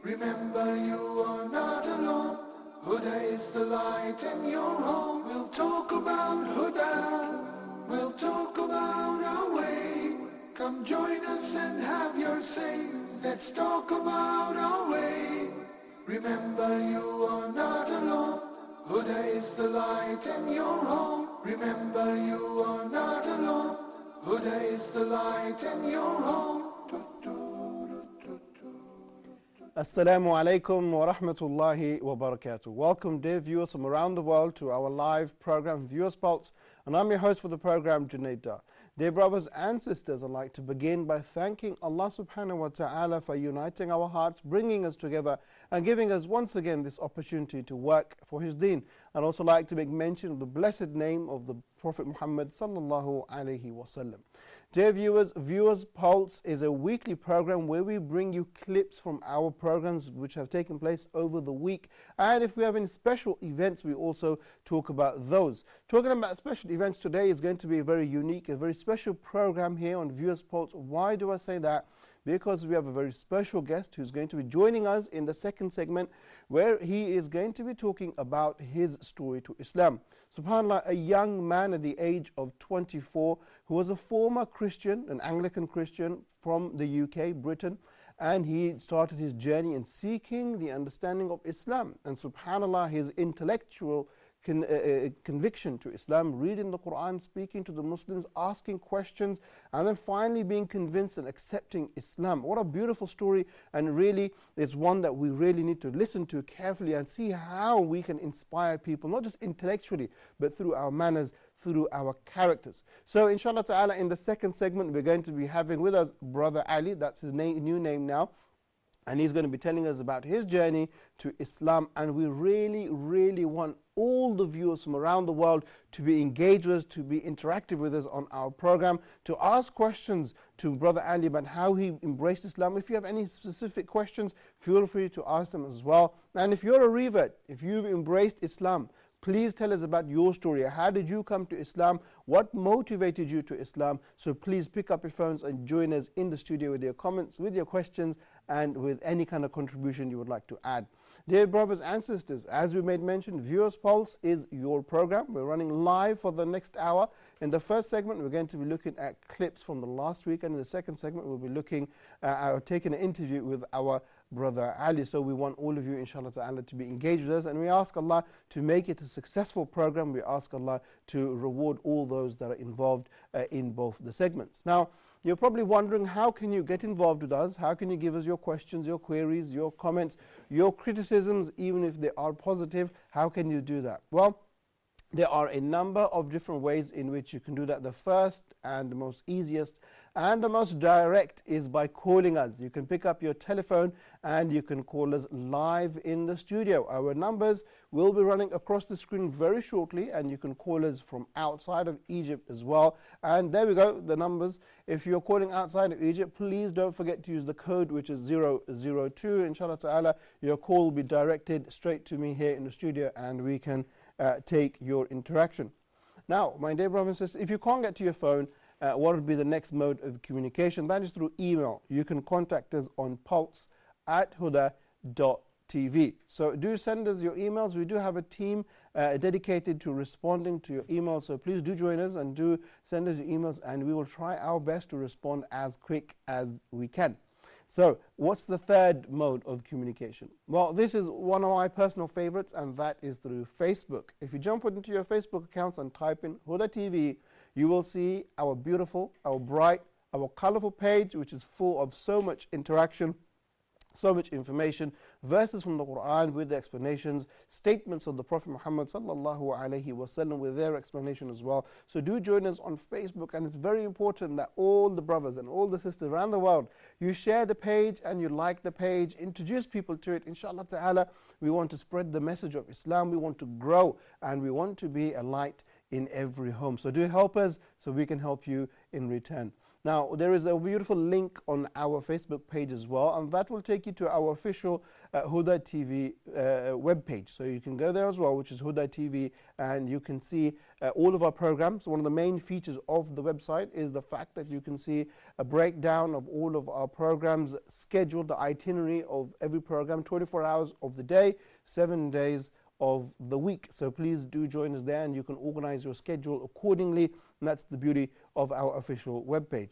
Remember you are not alone. Huda is the light in your home. We'll talk about Huda. We'll talk about our way. Come join us and have your say. Let's talk about our way. Remember you are not alone. Huda is the light in your home. Remember you are not alone. Huda is the light in your home. Assalamu alaikum wa rahmatullahi wa barakatuh. Welcome dear viewers from around the world to our live program Viewers Pulse, and I'm your host for the program, Junaid Dar. Dear brothers and sisters, I'd like to begin by thanking Allah subhanahu wa ta'ala for uniting our hearts, bringing us together and giving us once again this opportunity to work for His deen. I'd also like to make mention of the blessed name of the Prophet Muhammad sallallahu alaihi wasallam. Dear viewers, Viewers Pulse is a weekly program where we bring you clips from our programs which have taken place over the week, and if we have any special events we also talk about those. Talking about special events today is going to be a very unique, a very special program here on Viewers Pulse. Why do I say that? Because we have a very special guest who's going to be joining us in the second segment, where he is going to be talking about his story to Islam. SubhanAllah, a young man at the age of 24 who was a former Christian, an Anglican Christian from the UK, Britain, and he started his journey in seeking the understanding of Islam. And SubhanAllah, his intellectual conviction to Islam, reading the Quran, speaking to the Muslims, asking questions, and then finally being convinced and accepting Islam. What a beautiful story, and really it's one that we really need to listen to carefully and see how we can inspire people, not just intellectually, but through our manners, through our characters. So inshallah ta'ala, in the second segment we're going to be having with us Brother Ali, that's his new name now, and he's going to be telling us about his journey to Islam. And we really want all the viewers from around the world to be engaged with us, to be interactive with us on our program, to ask questions to Brother Ali about how he embraced Islam. If you have any specific questions, feel free to ask them as well. And if you're a revert, if you've embraced Islam, please tell us about your story. How did you come to Islam? What motivated you to Islam? So please pick up your phones and join us in the studio with your comments, with your questions, and with any kind of contribution you would like to add. Dear brothers and sisters, as we made mention, Viewers Pulse is your program. We're running live for the next hour. In the first segment, we're going to be looking at clips from the last week, and in the second segment, we'll be looking taking an interview with our Brother Ali. So we want all of you, inshallah ta'ala, to be engaged with us, and we ask Allah to make it a successful program. We ask Allah to reward all those that are involved in both the segments. Now, you're probably wondering, how can you get involved with us? How can you give us your questions, your queries, your comments, your criticisms, even if they are positive? How can you do that? Well, there are a number of different ways in which you can do that. The first and the most easiest and the most direct is by calling us. You can pick up your telephone and you can call us live in the studio. Our numbers will be running across the screen very shortly, and you can call us from outside of Egypt as well. And there we go, the numbers. If you're calling outside of Egypt, please don't forget to use the code, which is 002. Inshallah ta'ala, your call will be directed straight to me here in the studio, and we can take your interaction. Now, my dear brothers and sisters, if you can't get to your phone, what would be the next mode of communication? That is through email. You can contact us on pulse@huda.tv. So do send us your emails. We do have a team dedicated to responding to your emails. So please do join us and do send us your emails, and we will try our best to respond as quick as we can. So what's the third mode of communication? Well, this is one of my personal favorites, and that is through Facebook. If you jump into your Facebook accounts and type in Huda TV, you will see our beautiful, our bright, our colorful page, which is full of so much interaction, so much information, verses from the Quran with the explanations, statements of the Prophet Muhammad sallallahu alaihi wasallam with their explanation as well. So do join us on Facebook, and it's very important that all the brothers and all the sisters around the world, you share the page and you like the page, introduce people to it. Inshallah ta'ala, we want to spread the message of Islam, we want to grow, and we want to be a light in every home. So do help us so we can help you in return. Now, there is a beautiful link on our Facebook page as well, and that will take you to our official Huda TV webpage. So you can go there as well, which is Huda TV, and you can see all of our programs. One of the main features of the website is the fact that you can see a breakdown of all of our programs, scheduled, the itinerary of every program, 24 hours of the day, 7 days of the week. So please do join us there, and you can organize your schedule accordingly, and that's the beauty of our official webpage.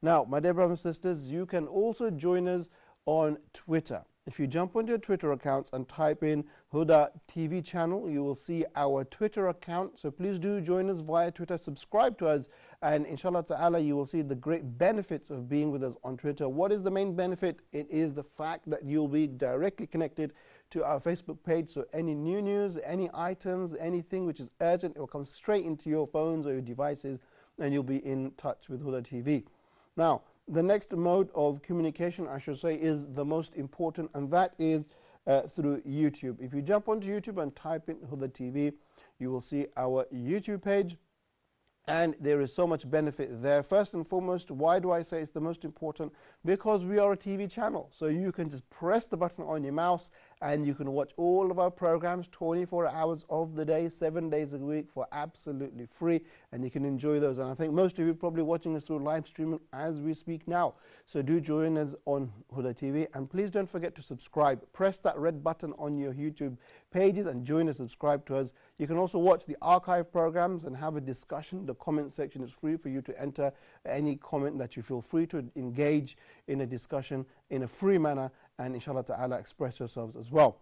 Now, my dear brothers and sisters, you can also join us on Twitter. If you jump onto your Twitter accounts and type in Huda TV channel, you will see our Twitter account. So please do join us via Twitter, subscribe to us, and inshallah ta'ala you will see the great benefits of being with us on Twitter. What is the main benefit? It is the fact that you'll be directly connected to our Facebook page. So any new news, any items, anything which is urgent, it will come straight into your phones or your devices, and you'll be in touch with Huda TV. Now, the next mode of communication, I should say, is the most important, and that is through YouTube. If you jump onto YouTube and type in Huda TV, you will see our YouTube page, and there is so much benefit there. First and foremost, why do I say it's the most important? Because we are a TV channel. So you can just press the button on your mouse and you can watch all of our programs 24 hours of the day, 7 days a week, for absolutely free, and you can enjoy those. And I think most of you are probably watching us through live streaming as we speak now. So do join us on Huda TV, and please don't forget to subscribe. Press that red button on your YouTube pages and join us, subscribe to us. You can also watch the archive programs and have a discussion. The comment section is free for you to enter any comment that you feel free to engage in a discussion in a free manner, and inshallah ta'ala express yourselves as well.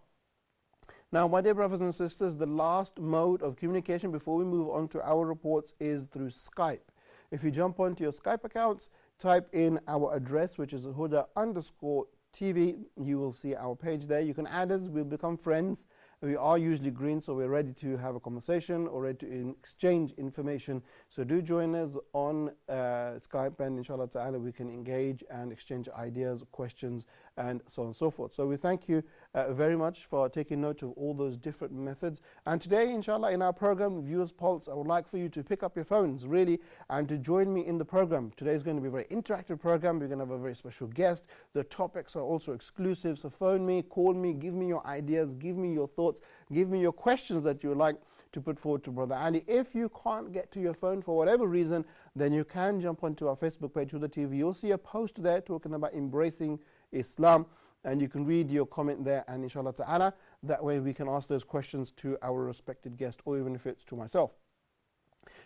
Now, my dear brothers and sisters, the last mode of communication before we move on to our reports is through Skype. If you jump onto your Skype accounts, type in our address, which is Huda_TV, you will see our page there. You can add us, we'll become friends. We are usually green, so we're ready to have a conversation or ready to exchange information. So do join us on Skype, and inshallah ta'ala we can engage and exchange ideas, questions, and so on and so forth. So we thank you very much for taking note of all those different methods. And today, inshallah, in our program, Viewers Pulse, I would like for you to pick up your phones, really, and to join me in the program. Today is going to be a very interactive program. We're going to have a very special guest. The topics are also exclusive, so phone me, call me, give me your ideas, give me your thoughts, give me your questions that you would like to put forward to Brother Ali. If you can't get to your phone for whatever reason, then you can jump onto our Facebook page, Huda TV. You'll see a post there talking about embracing Islam, and you can read your comment there, and inshallah ta'ala, that way we can ask those questions to our respected guest, or even if it's to myself.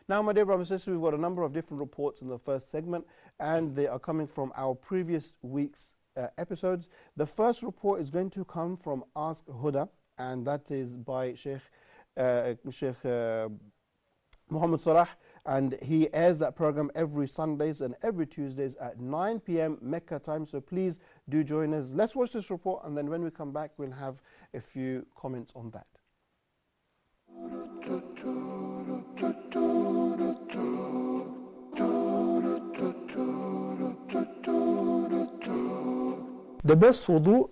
Now, my dear brothers and sisters, we've got a number of different reports in the first segment, and they are coming from our previous week's episodes. The first report is going to come from Ask Huda, and that is by Sheikh Muhammad Salah, and he airs that program every Sundays and every Tuesdays at 9 p.m. Mecca time. So please do join us. Let's watch this report, and then when we come back, we'll have a few comments on that. The best wudu,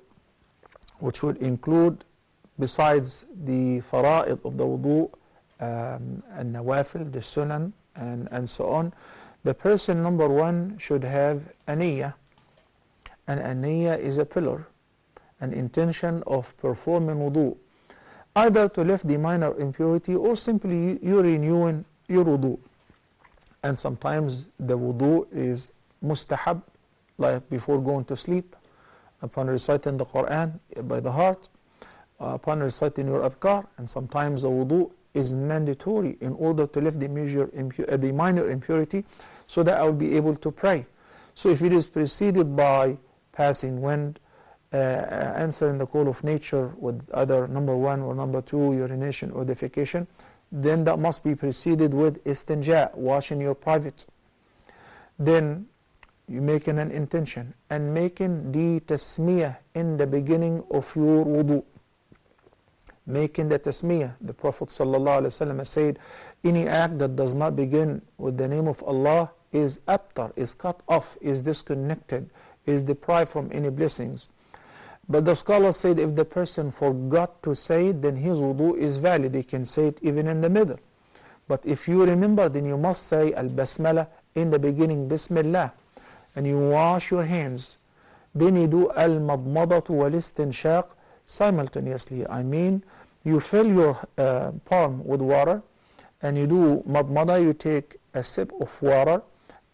which would include, besides the fara'id of the wudu, and nawafil, the sunan, and so on, the person, number one, should have a niyyah. And a niyyah is a pillar, an intention of performing wudu, either to lift the minor impurity or simply you renewing your wudu. And sometimes the wudu is mustahab, like before going to sleep, upon reciting the Quran by the heart, upon reciting your adhkar, and sometimes the wudu is mandatory in order to lift the minor impurity, so that I will be able to pray. So if it is preceded by passing wind, answering the call of nature with either number one or number two, urination or defecation, then that must be preceded with istinja, washing your private. Then you making an intention and making the tasmiyah in the beginning of your wudu. Making the tasmiyah. The Prophet ﷺ said, any act that does not begin with the name of Allah is abtar, is cut off, is disconnected, is deprived from any blessings. But the scholars said if the person forgot to say it, then his wudu is valid. He can say it even in the middle. But if you remember, then you must say al-basmala in the beginning Bismillah, and you wash your hands. Then you do al-madmadatu wal-istinshaq simultaneously. I mean, you fill your palm with water, and you do madmada, you take a sip of water,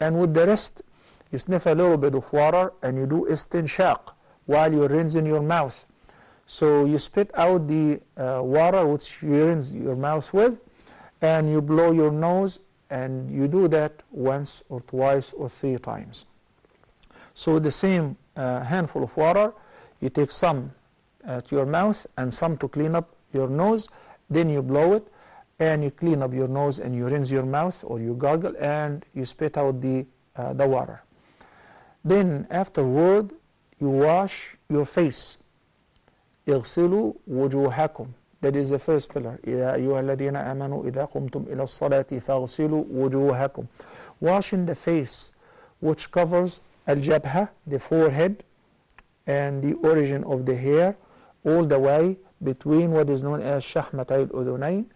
and with the rest, you sniff a little bit of water, and you do istinshaq while you're rinsing your mouth. So you spit out the water which you rinse your mouth with, and you blow your nose, and you do that once or twice or 3 times. So the same handful of water, you take some to your mouth and some to clean up your nose, then you blow it, and you clean up your nose, and you rinse your mouth, or you gargle, and you spit out the water. Then afterward, you wash your face. اغسلوا وجوهكم. That is the first pillar. يا أيها الذين آمنوا إذا قمتم إلى الصلاة فاغسلوا وجوهكم. Washing the face, which covers الجبهة, the forehead, and the origin of the hair, all the way between what is known as شحمتي الأذنين,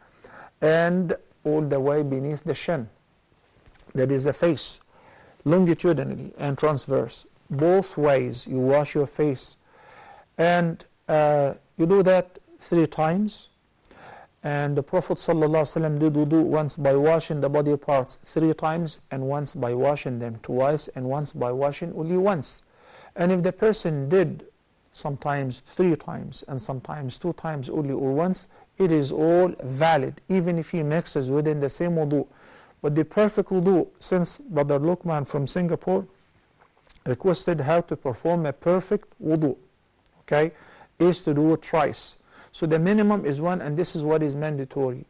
and all the way beneath the chin. That is the face, longitudinally and transverse. Both ways you wash your face, and you do that 3 times. And the Prophet ﷺ did wudu once by washing the body parts 3 times, and once by washing them twice, and once by washing only once. And if the person did sometimes 3 times and sometimes 2 times only, or once, it is all valid, even if he mixes within the same wudu. But the perfect wudu, since Brother Luqman from Singapore requested how to perform a perfect wudu, okay, is to do it thrice. So the minimum is 1, and this is what is mandatory.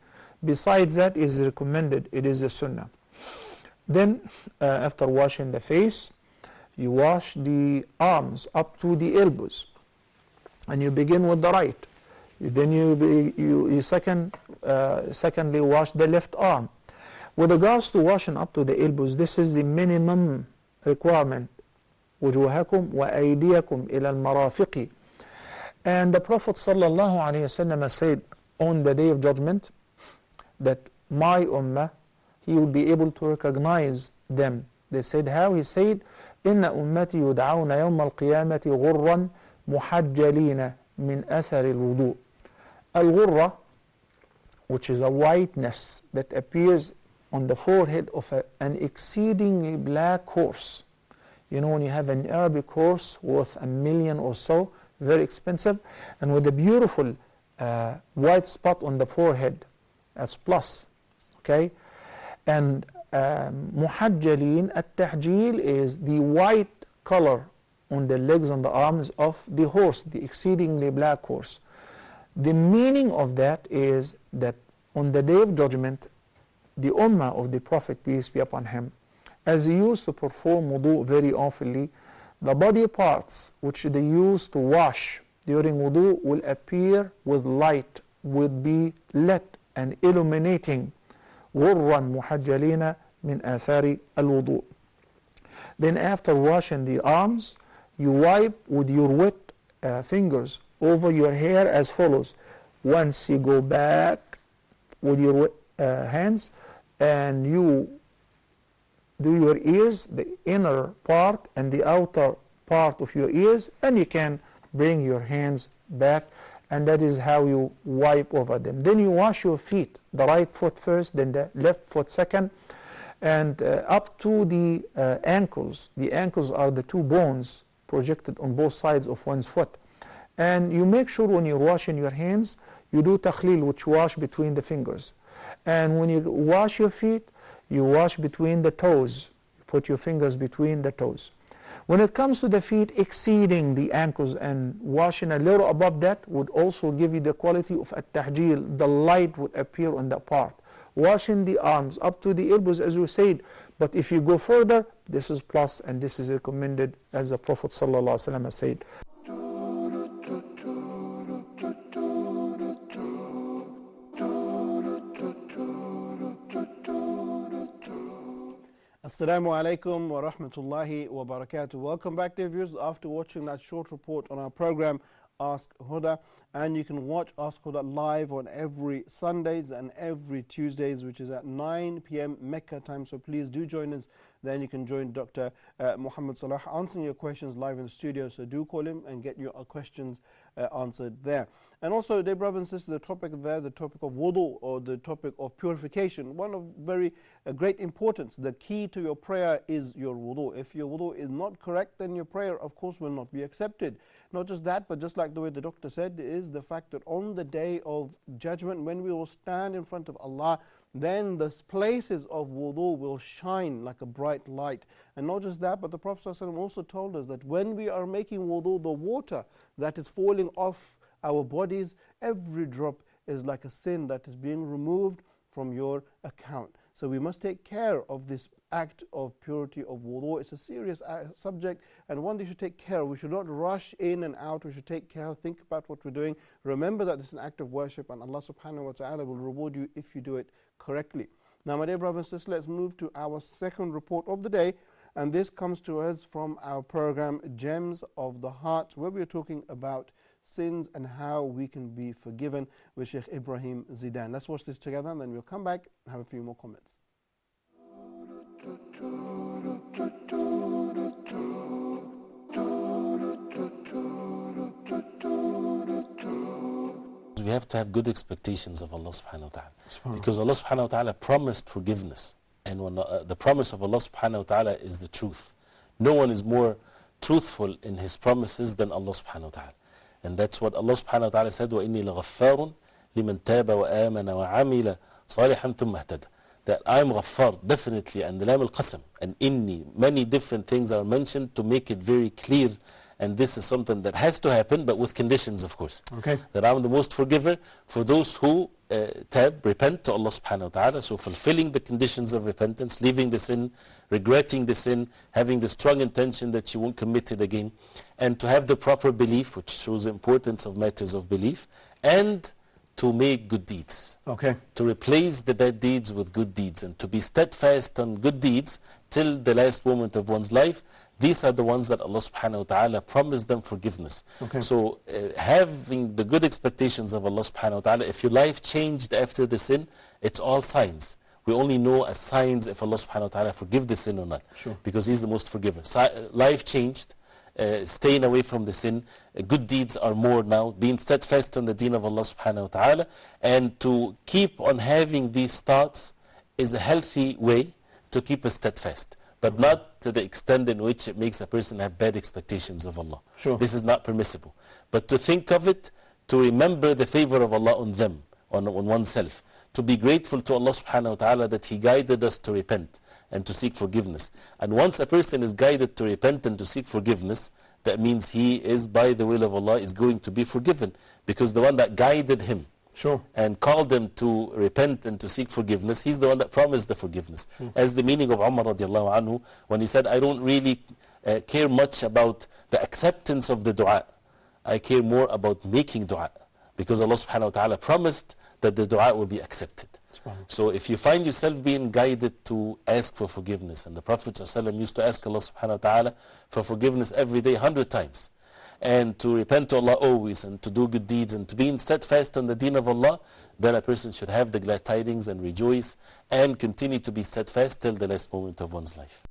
Besides that is recommended, it is a sunnah. Then after washing the face, you wash the arms up to the elbows, and you begin with the right. Then you secondly wash the left arm. With regards to washing up to the elbows, this is the minimum requirement. وجوهكم وأيديكم إلى المرافق. And the Prophet ﷺ said on the Day of Judgment that my ummah, he will be able to recognize them. They said how? He said, إن أمتي يدعون يوم القيامة غرا محجلين من أثر الوضوء. Al-ghurra, which is a whiteness that appears on the forehead of an exceedingly black horse. You know, when you have an Arabic horse worth $1 million or so, very expensive, and with a beautiful white spot on the forehead, that's plus, okay? And muhajjalin, at-tahjil is the white color on the legs and the arms of the horse, the exceedingly black horse. The meaning of that is that on the Day of Judgment, the ummah of the Prophet, peace be upon him, as he used to perform wudu very oftenly, the body parts which they used to wash during wudu will appear with light, will be lit and illuminating. غُرًّا مُحَجَّلِينَ مِنْ آثَارِ الْوُضُوء. Then after washing the arms, you wipe with your wet fingers over your hair as follows. Once you go back with your wet hands, and you do your ears, the inner part and the outer part of your ears, and you can bring your hands back, and that is how you wipe over them. Then you wash your feet, the right foot first, then the left foot second, and up to the ankles. The ankles are the 2 bones projected on both sides of one's foot. And you make sure when you're washing your hands, you do takhlil, which wash between the fingers. And when you wash your feet, you wash between the toes. You put your fingers between the toes. When it comes to the feet, exceeding the ankles and washing a little above that would also give you the quality of at-tahjil. The light would appear on that part. Washing the arms up to the elbows, as we said. But if you go further, this is plus, and this is recommended, as the Prophet ﷺ has said. Assalamu alaikum wa rahmatullahi wa barakatuh. Welcome back, dear viewers. After watching that short report on our program Ask Huda, and you can watch Ask Huda live on every Sundays and every Tuesdays, which is at 9 p.m. Mecca time. So please do join us. Then you can join Dr. Muhammad Salah answering your questions live in the studio. So do call him and get your questions answered there. And also, dear brothers and sisters, the topic there, the topic of wudu, or the topic of purification, one of very great importance. The key to your prayer is your wudu. If your wudu is not correct, then your prayer, of course, will not be accepted. Not just that, but just like the way the doctor said, is the fact that on the day of judgment, when we will stand in front of Allah, then the places of wudu will shine like a bright light. And not just that, but the Prophet ﷺ also told us that when we are making wudu, the water that is falling off our bodies, every drop is like a sin that is being removed from your account. So we must take care of this act of purity of wudu. It's a serious subject, and one we should take care. We should not rush in and out. We should take care, think about what we're doing. Remember that this is an act of worship, and Allah subhanahu wa ta'ala will reward you if you do it correctly. Now, my dear brothers and sisters, let's move to our second report of the day, and this comes to us from our program Gems of the Heart, where we are talking about sins and how we can be forgiven with Sheikh Ibrahim Zidan. Let's watch this together, and then we'll come back and have a few more comments. We have to have good expectations of Allah subhanahu wa ta'ala, because Allah subhanahu wa ta'ala promised forgiveness, and when the promise of Allah subhanahu wa ta'ala is the truth. No one is more truthful in his promises than Allah subhanahu wa ta'ala. And that's what Allah subhanahu wa ta'ala said, وَإِنِّي لَغَفَّارٌ لِمَنْ تَابَ وَآمَنَ وَعَمِلَ صَالِحًا ثُمَّ اهْتَدَى. That I'm Ghaffar, definitely, and the Lam al-Qasam, and Inni, many different things are mentioned to make it very clear. And this is something that has to happen, but with conditions, of course. Okay. That I'm the most forgiver for those who repent to Allah subhanahu wa ta'ala. So fulfilling the conditions of repentance, leaving the sin, regretting the sin, having the strong intention that you won't commit it again, and to have the proper belief, which shows the importance of matters of belief, and to make good deeds. Okay. To replace the bad deeds with good deeds, and to be steadfast on good deeds till the last moment of one's life. These are the ones that Allah subhanahu wa ta'ala promised them forgiveness. Okay. So having the good expectations of Allah subhanahu wa ta'ala, if your life changed after the sin, it's all signs. We only know as signs if Allah subhanahu wa ta'ala forgive the sin or not. Sure. Because He's the most forgiver. Life changed, staying away from the sin, good deeds are more now, being steadfast on the deen of Allah subhanahu wa ta'ala, and to keep on having these thoughts is a healthy way to keep us steadfast. But not to the extent in which it makes a person have bad expectations of Allah. Sure. This is not permissible. But to think of it, to remember the favor of Allah on them, on oneself, to be grateful to Allah subhanahu wa ta'ala that He guided us to repent and to seek forgiveness. And once a person is guided to repent and to seek forgiveness, that means he is, by the will of Allah, is going to be forgiven, because the one that guided him, sure, and called them to repent and to seek forgiveness, he's the one that promised the forgiveness. As the meaning of Umar radiallahu anhu, when he said, I don't really care much about the acceptance of the dua. I care more about making dua, because Allah subhanahu wa ta'ala promised that the dua will be accepted. So if you find yourself being guided to ask for forgiveness, and the Prophet ﷺ used to ask Allah subhanahu wa ta'ala for forgiveness every day 100 times, and to repent to Allah always, and to do good deeds, and to be steadfast on the deen of Allah, then a person should have the glad tidings and rejoice and continue to be steadfast till the last moment of one's life.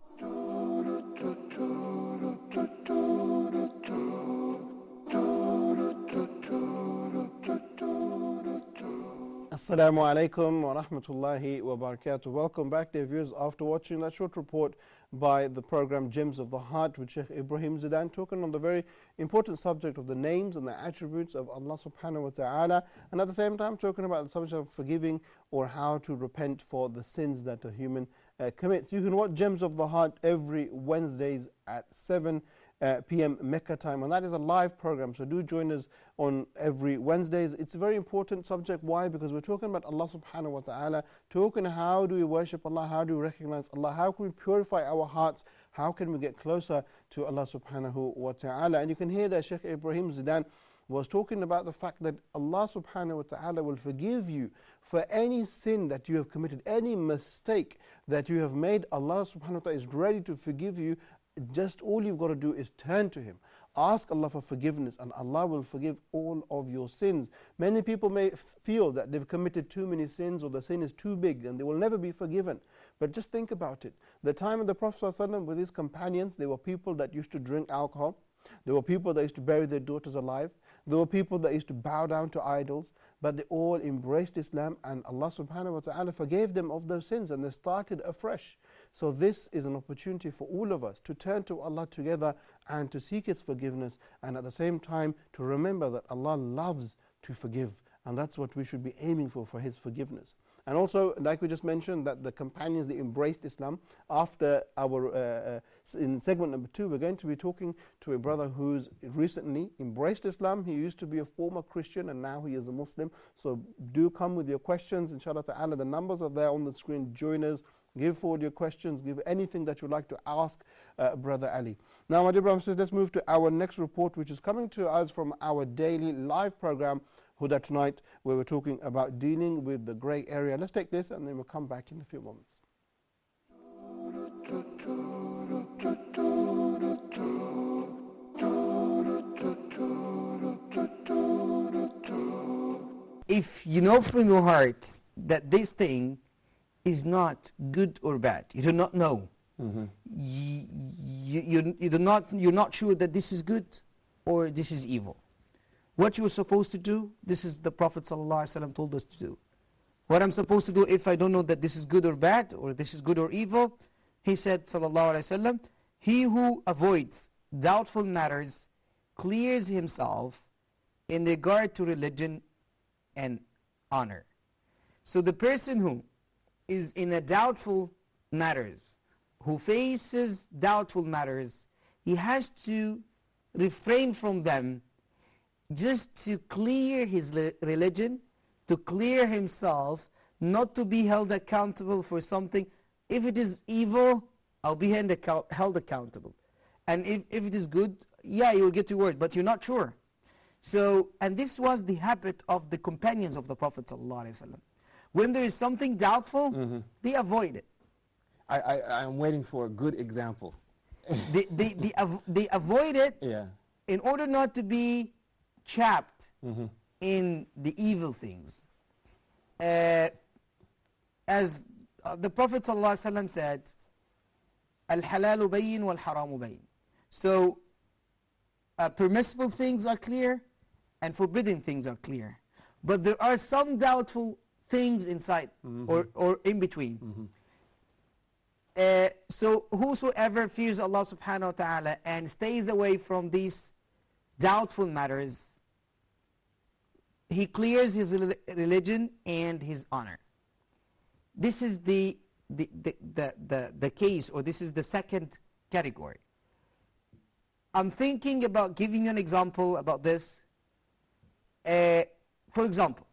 Assalamu alaikum wa rahmatullahi wa barakatuh. Welcome back, dear viewers. After watching that short report by the program Gems of the Heart with Sheikh Ibrahim Zidan, talking on the very important subject of the names and the attributes of Allah subhanahu wa ta'ala, and at the same time talking about the subject of forgiving, or how to repent for the sins that a human commits. You can watch Gems of the Heart every Wednesdays at 7 p.m. Mecca time, and that is a live program, so do join us on every Wednesdays. It's a very important subject. Why? Because we're talking about Allah subhanahu wa ta'ala, talking how do we worship Allah, how do we recognize Allah, how can we purify our hearts, how can we get closer to Allah subhanahu wa ta'ala. And you can hear that Sheikh Ibrahim Zidan was talking about the fact that Allah subhanahu wa ta'ala will forgive you for any sin that you have committed, any mistake that you have made. Allah subhanahu wa ta'ala is ready to forgive you. Just all you've got to do is turn to Him, Ask Allah for forgiveness and Allah will forgive all of your sins. Many people may feel that they've committed too many sins or the sin is too big and they will never be forgiven. But just think about it. The time of the Prophet ﷺ with his companions, there were people that used to drink alcohol. There were people that used to bury their daughters alive. There were people that used to bow down to idols. But they all embraced Islam and Allah subhanahu wa ta'ala forgave them of those sins and they started afresh. So this is an opportunity for all of us to turn to Allah together and to seek His forgiveness, and at the same time to remember that Allah loves to forgive, and that's what we should be aiming for His forgiveness. And also, like we just mentioned, that the companions, they embraced Islam. After our, in segment number 2, we're going to be talking to a brother who's recently embraced Islam. He used to be a former Christian and now he is a Muslim. So do come with your questions, inshallah ta'ala. The numbers are there on the screen. Join us. Give forward your questions. Give anything that you'd like to ask Brother Ali. Now, my dear brothers and sisters, let's move to our next report, which is coming to us from our daily live program, Huda Tonight, where we're talking about dealing with the grey area. Let's take this and then we'll come back in a few moments. If you know from your heart that this thing is not good or bad, you do not know. You're not sure that this is good or this is evil. What you're supposed to do, this is the Prophet ﷺ told us to do. What I'm supposed to do if I don't know that this is good or bad, or this is good or evil, he said, ﷺ, he who avoids doubtful matters clears himself in regard to religion and honor. So the person who is in a doubtful matters, who faces doubtful matters, he has to refrain from them just to clear his religion, to clear himself, not to be held accountable for something. If it is evil, I'll be held accountable. And if it is good, yeah, you will get your word, but you're not sure. So, and this was the habit of the companions of the Prophet ﷺ. When there is something doubtful, they avoid it. I'm waiting for a good example. They avoid it in order not to be trapped in the evil things. As the Prophet ﷺ said, Al-halalu bayin wal-haramu bayin. So permissible things are clear and forbidden things are clear. But there are some doubtful things inside or in between. So whosoever fears Allah subhanahu wa ta'ala and stays away from these doubtful matters, he clears his religion and his honor. This is the case, or this is the second category. I'm thinking about giving you an example about this. For example,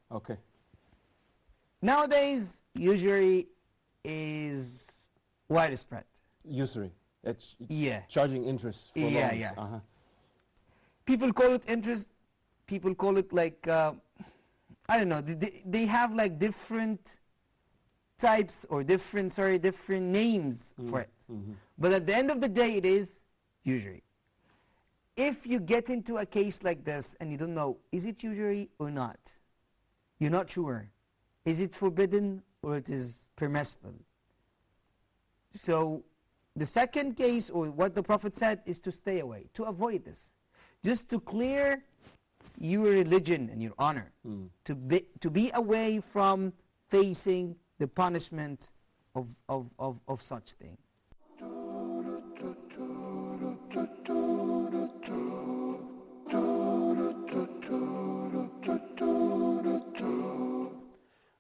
nowadays usury is widespread. Usury. It's Yeah. charging interest for loans. Yeah. People call it interest. People call it like, I don't know, they have like different types or different names for it. But at the end of the day, it is usury. If you get into a case like this and you don't know, is it usury or not? You're not sure. Is it forbidden or it is permissible? So the second case, or what the Prophet said, is to stay away, to avoid this. Just to clear your religion and your honor, to be away from facing the punishment of such thing.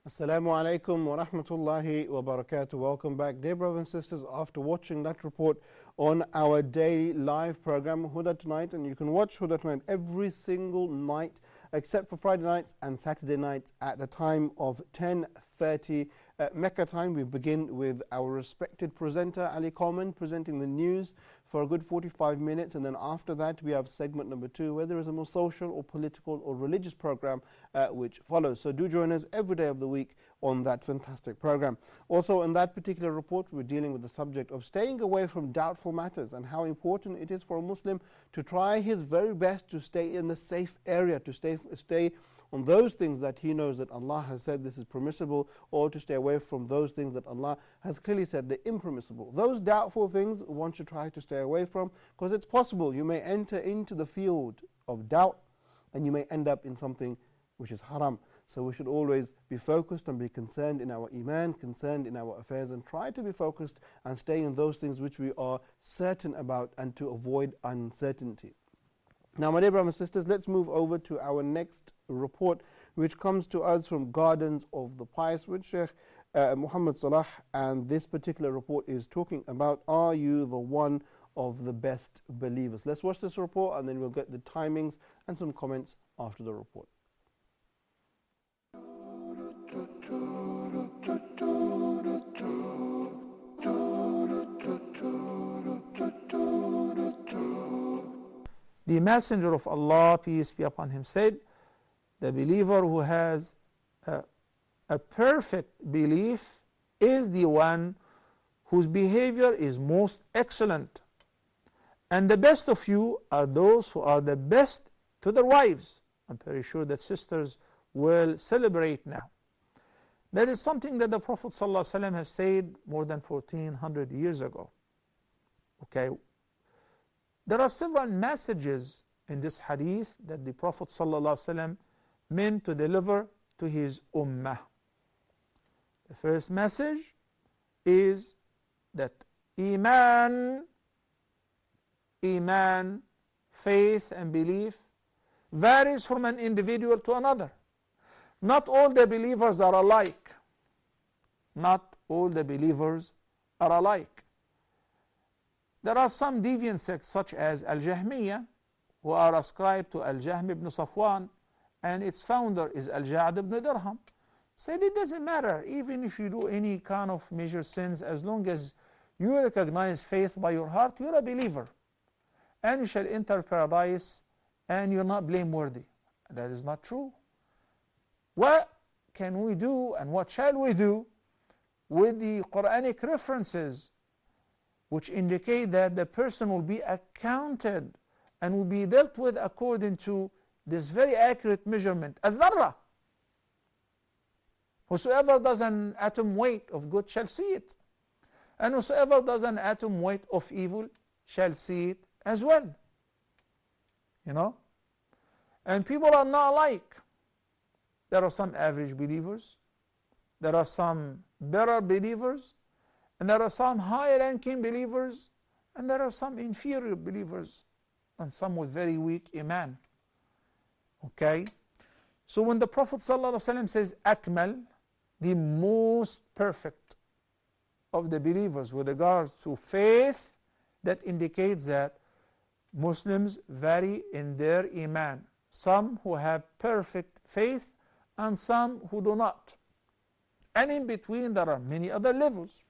Assalamu alaikum wa rahmatullahi wa barakatuh. Welcome back, dear brothers and sisters, after watching that report on our daily live program, Huda Tonight. And you can watch Huda Tonight every single night, except for Friday nights and Saturday nights at the time of 10:30 8:30 Mecca time. We begin with our respected presenter Ali Coleman presenting the news for a good 45 minutes, and then after that we have segment number 2, where there is a more social or political or religious program which follows. So do join us every day of the week on that fantastic program. Also, in that particular report, we're dealing with the subject of staying away from doubtful matters and how important it is for a Muslim to try his very best to stay in the safe area, to stay on those things that he knows that Allah has said this is permissible, or to stay away from those things that Allah has clearly said they're impermissible. Those doubtful things one should try to stay away from, because it's possible you may enter into the field of doubt and you may end up in something which is haram. So we should always be focused and be concerned in our iman, concerned in our affairs, and try to be focused and stay in those things which we are certain about, and to avoid uncertainty. Now, my dear brothers and sisters, let's move over to our next report, which comes to us from Gardens of the Pious with Sheikh Muhammad Salah, and this particular report is talking about, are you the one of the best believers? Let's watch this report and then we'll get the timings and some comments after the report. The Messenger of Allah, peace be upon him, said, the believer who has a perfect belief is the one whose behavior is most excellent. And the best of you are those who are the best to their wives. I'm very sure that sisters will celebrate now. That is something that the Prophet ﷺ has said more than 1400 years ago. Okay. There are several messages in this hadith that the Prophet ﷺ meant to deliver to his ummah. The first message is that iman, faith and belief, varies from an individual to another. Not all the believers are alike. Not all the believers are alike. There are some deviant sects such as Al-Jahmiyyah, who are ascribed to Al-Jahm ibn Safwan, and its founder is Al-Ja'd ibn Dirham. Said it doesn't matter, even if you do any kind of major sins, as long as you recognize faith by your heart, you're a believer. And you shall enter paradise, and you're not blameworthy. That is not true. What can we do, and what shall we do with the Quranic references which indicate that the person will be accounted and will be dealt with according to this very accurate measurement? As-dharra. Whosoever does an atom weight of good shall see it, and whosoever does an atom weight of evil shall see it as well. You know? And people are not alike. There are some average believers, there are some better believers, and there are some high ranking believers, and there are some inferior believers, and some with very weak iman. Okay? So when the Prophet ﷺ says Akmal, the most perfect of the believers with regards to faith, that indicates that Muslims vary in their iman. Some who have perfect faith and some who do not. And in between there are many other levels.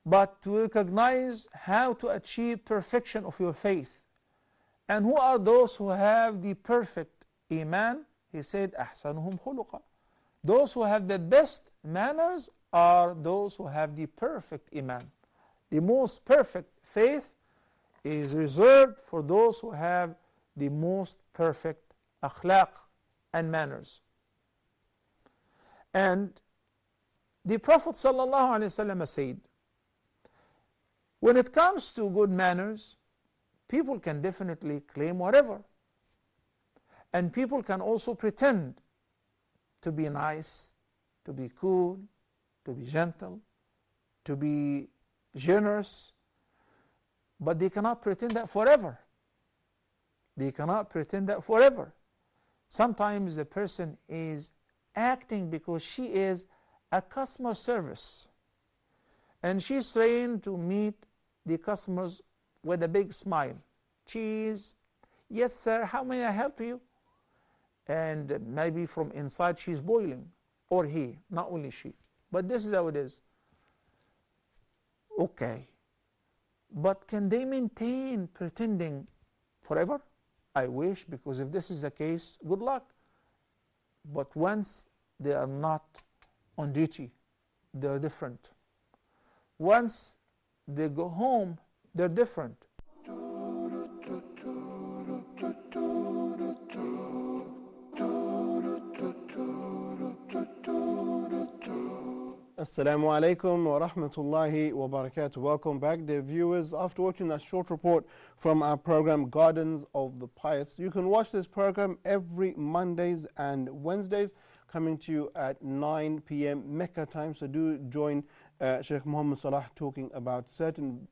But to recognize how to achieve perfection of your faith, and who are those who have the perfect iman, he said, أحسنهم خلقا. Those who have the best manners are those who have the perfect iman. The most perfect faith is reserved for those who have the most perfect akhlaq and manners. And the Prophet ﷺ said, when it comes to good manners, people can definitely claim whatever. And people can also pretend to be nice, to be cool, to be gentle, to be generous, but they cannot pretend that forever. They cannot pretend that forever. Sometimes the person is acting because she is a customer service, and she's trained to meet the customers with a big smile. Cheese, yes sir, how may I help you? And maybe from inside she's boiling. or he, not only she. But this is how it is. Okay. But can they maintain pretending forever? I wish, because if this is the case, good luck. But once they are not on duty, they're different. Once they go home, they're different. Assalamu alaikum wa rahmatullahi wa barakatuh. Welcome back, dear viewers. After watching that short report from our program Gardens of the Pious, you can watch this program every Mondays and Wednesdays, coming to you at 9 p.m. Mecca time. So do join Sheikh Muhammad Salah talking about certain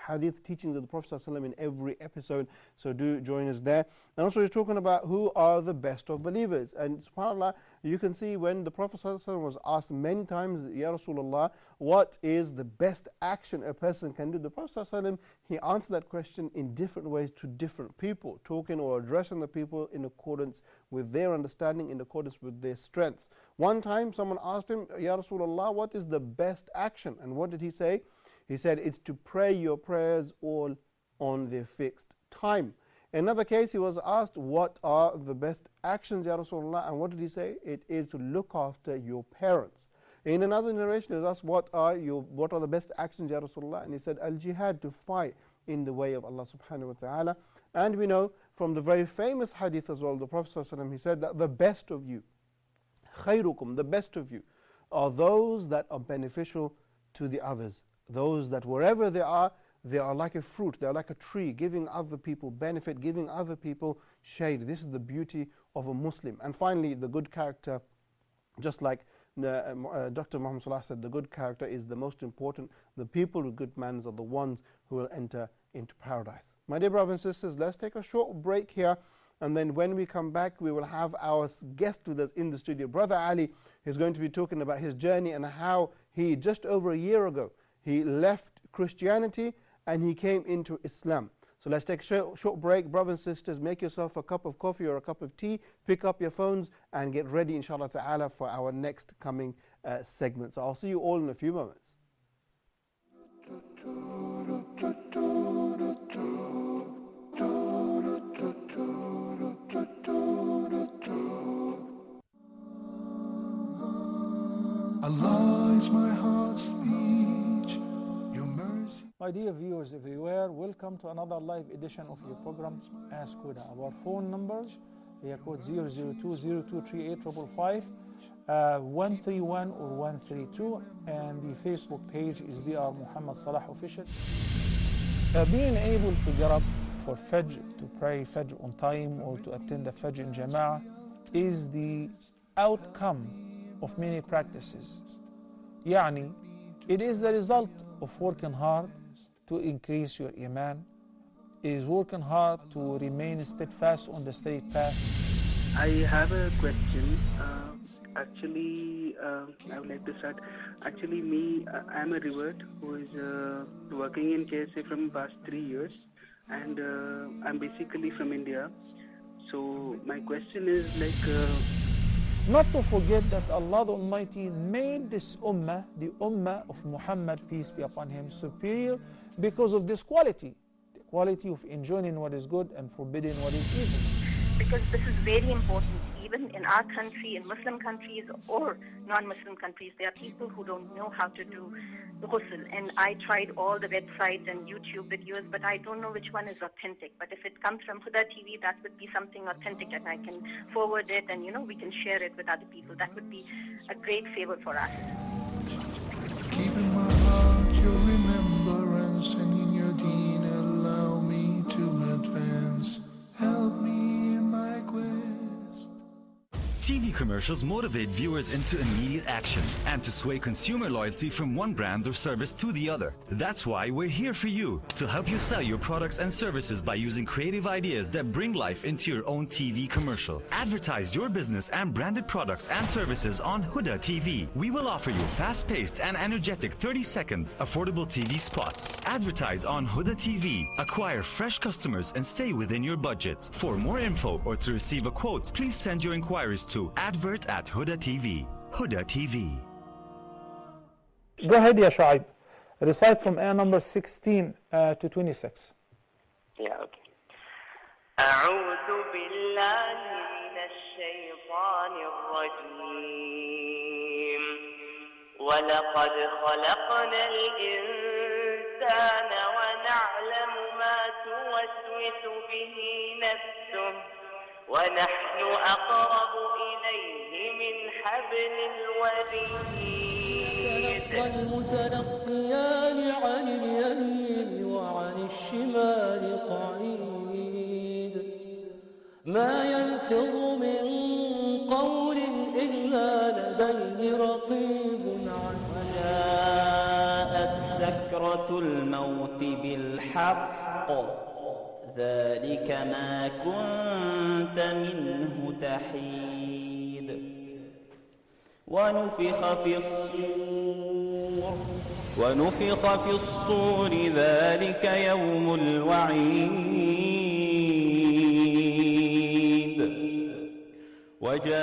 hadith teachings of the Prophet ﷺ in every episode. So do join us there. And also he's talking about who are the best of believers. And subhanAllah, you can see when the Prophet ﷺ was asked many times, Ya Rasulullah, what is the best action a person can do? The Prophet ﷺ, he answered that question in different ways to different people, talking or addressing the people in accordance with their understanding, in accordance with their strengths. One time someone asked him, Ya Rasulullah, what is the best action? And what did he say? He said, it's to pray your prayers all on their fixed time. In another case, he was asked, what are the best actions, Ya Rasulullah? And what did he say? It is to look after your parents. In another narration, he was asked, what are the best actions, Ya Rasulullah? And he said, al-jihad, to fight in the way of Allah subhanahu wa ta'ala. And we know from the very famous hadith as well, the Prophet ﷺ, he said that the best of you, khayrukum, the best of you, are those that are beneficial to the others. Those that wherever they are like a fruit, they are like a tree, giving other people benefit, giving other people shade. This is the beauty of a Muslim. And finally, the good character, just like Dr. Muhammad Salah said, the good character is the most important. The people with good manners are the ones who will enter into paradise. My dear brothers and sisters, let's take a short break here. And then when we come back, we will have our guest with us in the studio. Brother Ali is going to be talking about his journey and how he, just over a year ago, he left Christianity and he came into Islam. So let's take a short break. Brothers and sisters, make yourself a cup of coffee or a cup of tea, pick up your phones and get ready, inshallah ta'ala, for our next coming segment. So I'll see you all in a few moments. Allah is my heart's speech, your mercy. My dear viewers everywhere, welcome to another live edition of your program Ask Huda. Our phone numbers, they are code 002023855, 131 or 132, and the Facebook page is Dr. Muhammad Salah Official. Being able to get up for Fajr, to pray Fajr on time or to attend the Fajr in Jama'ah is the outcome of many practices. Yani, it is the result of working hard to increase your iman, is working hard to remain steadfast on the straight path. I have a question. I would like to start. Actually, I'm a revert who is working in KSA from past 3 years, and I'm basically from India. So my question is not to forget that Allah the Almighty made this ummah, the ummah of Muhammad, peace be upon him, superior because of this quality, the quality of enjoining what is good and forbidding what is evil. Because this is very important. Even in our country, in Muslim countries or non-Muslim countries, there are people who don't know how to do the ghusl. And I tried all the websites and YouTube videos, but I don't know which one is authentic. But if it comes from Huda TV, that would be something authentic, and I can forward it, and we can share it with other people. That would be a great favor for us. Keep in my heart your remembrance, and in your deen allow me to advance. Help me in my quest. TV commercials motivate viewers into immediate action and to sway consumer loyalty from one brand or service to the other. That's why we're here for you, to help you sell your products and services by using creative ideas that bring life into your own TV commercial. Advertise your business and branded products and services on Huda TV. We will offer you fast-paced and energetic 30-second affordable TV spots. Advertise on Huda TV. Acquire fresh customers and stay within your budget. For more info or to receive a quote, please send your inquiries to advert@huda.tv. Huda TV. Go ahead, Ya Shuaib. Recite from ayah number 16 to 26. Yeah, okay. أعوذ بالله من الشيطان الرجيم ولقد خلقنا الإنسان ونعلم ما توسوس به نفسه ونحن أقرب إليه من حبل الوريد تلقى المتلقيان عن اليمين وعن الشمال قعيد ما يلفظ من قول إلا لديه رقيب وجاءت سكرة الموت بالحق ذلك ما كنت منه تحيد ونفخ في الصور ذلك يوم الوعيد وجاءت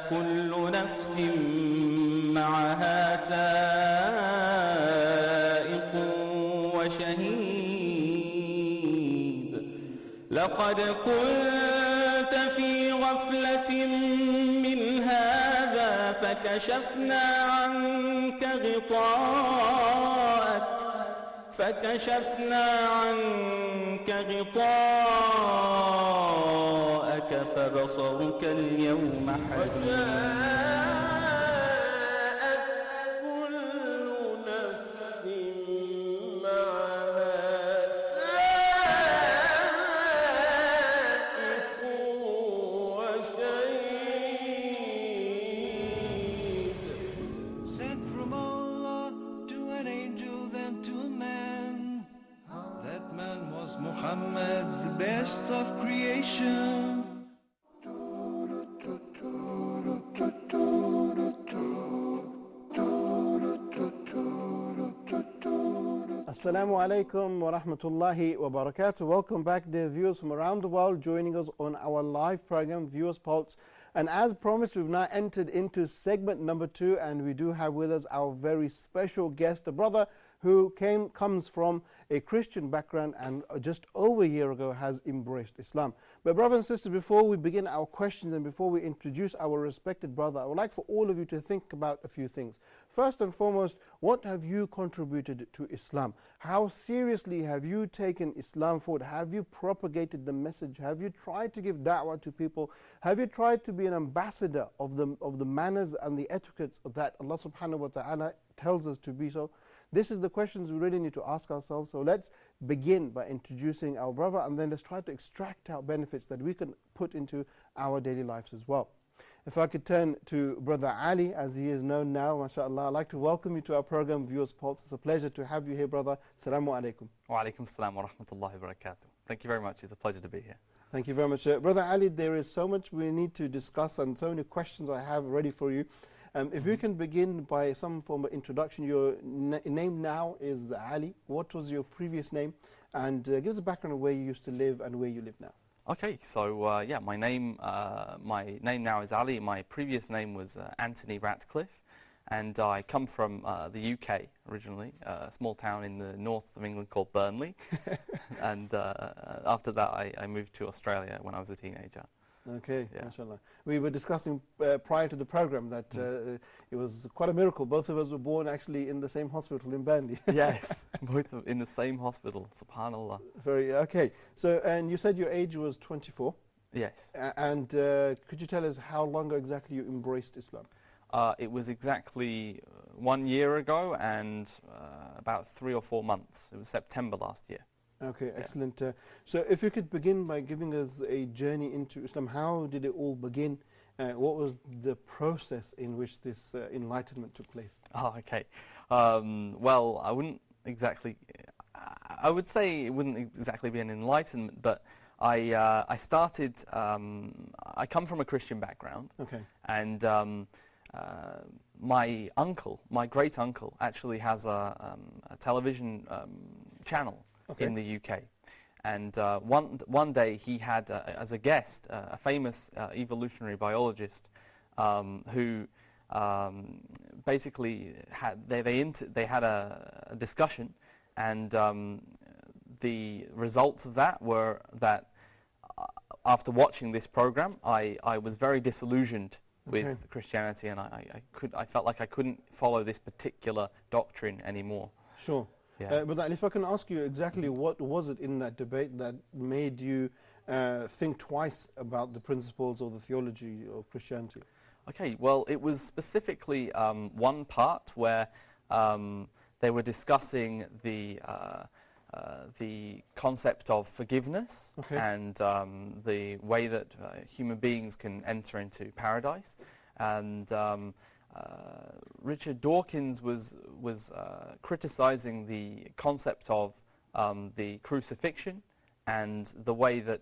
كل نفس معها سائق وشهيد لقد كنت في غفلة من هذا فكشفنا عنك غطاءك فبصرك اليوم حديد Muhammad, the best of creation. Assalamu alaikum wa rahmatullahi wa barakatuh. Welcome back, dear viewers from around the world, joining us on our live program, Viewers Pulse. And as promised, we've now entered into segment number 2, and we do have with us our very special guest, a brother who comes from a Christian background and just over a year ago has embraced Islam. But brothers and sisters, before we begin our questions and before we introduce our respected brother, I would like for all of you to think about a few things. First and foremost, what have you contributed to Islam? How seriously have you taken Islam forward? Have you propagated the message? Have you tried to give da'wah to people? Have you tried to be an ambassador of the manners and the etiquettes that Allah subhanahu wa ta'ala tells us to be so? This is the questions we really need to ask ourselves. So let's begin by introducing our brother, and then let's try to extract our benefits that we can put into our daily lives as well. If I could turn to Brother Ali, as he is known now, mashallah, I'd like to welcome you to our program, Viewers Pulse. It's a pleasure to have you here, brother. Assalamu alaikum. Wa alaikum assalam wa rahmatullahi wa barakatuh. Thank you very much. It's a pleasure to be here. Thank you very much. Brother Ali, there is so much we need to discuss and so many questions I have ready for you. If we can begin by some form of introduction. Your name now is Ali. What was your previous name? And give us a background of where you used to live and where you live now. Okay, so yeah, my name now is Ali. My previous name was Anthony Ratcliffe, and I come from the UK originally, a small town in the north of England called Burnley. And after that, I moved to Australia when I was a teenager. Okay, yeah. Mashallah. We were discussing prior to the program that it was quite a miracle. Both of us were born actually in the same hospital in Burnley. Yes, both in the same hospital, subhanallah. Very, okay. So, and you said your age was 24. Yes. And could you tell us how long exactly you embraced Islam? It was exactly 1 year ago and about 3 or 4 months. It was September last year. Okay, excellent. So if you could begin by giving us a journey into Islam, how did it all begin? What was the process in which this enlightenment took place? Oh, okay. Well, I wouldn't exactly, I would say it wouldn't exactly be an enlightenment, but I started, I come from a Christian background. Okay. And my uncle, my great uncle, actually has a television channel. Okay. In the UK, And one day he had, as a guest, a famous evolutionary biologist who basically they had a discussion, and the results of that were that after watching this program, I was very disillusioned with Christianity, and I felt like I couldn't follow this particular doctrine anymore. Sure. Yeah. But if I can ask you exactly what was it in that debate that made you think twice about the principles or the theology of Christianity? Okay, well, it was specifically one part where they were discussing the concept of forgiveness and the way that human beings can enter into paradise. And Richard Dawkins was criticizing the concept of the crucifixion and the way that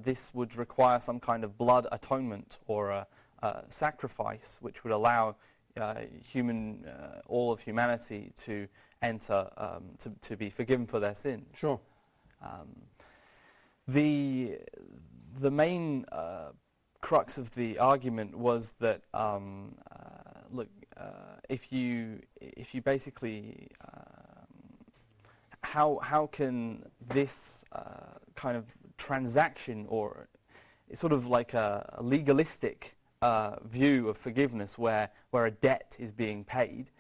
this would require some kind of blood atonement or a sacrifice, which would allow all of humanity to enter, to be forgiven for their sins. Sure. The main crux of the argument was that look, if you basically how can this kind of transaction, or it's sort of like a legalistic view of forgiveness where a debt is being paid,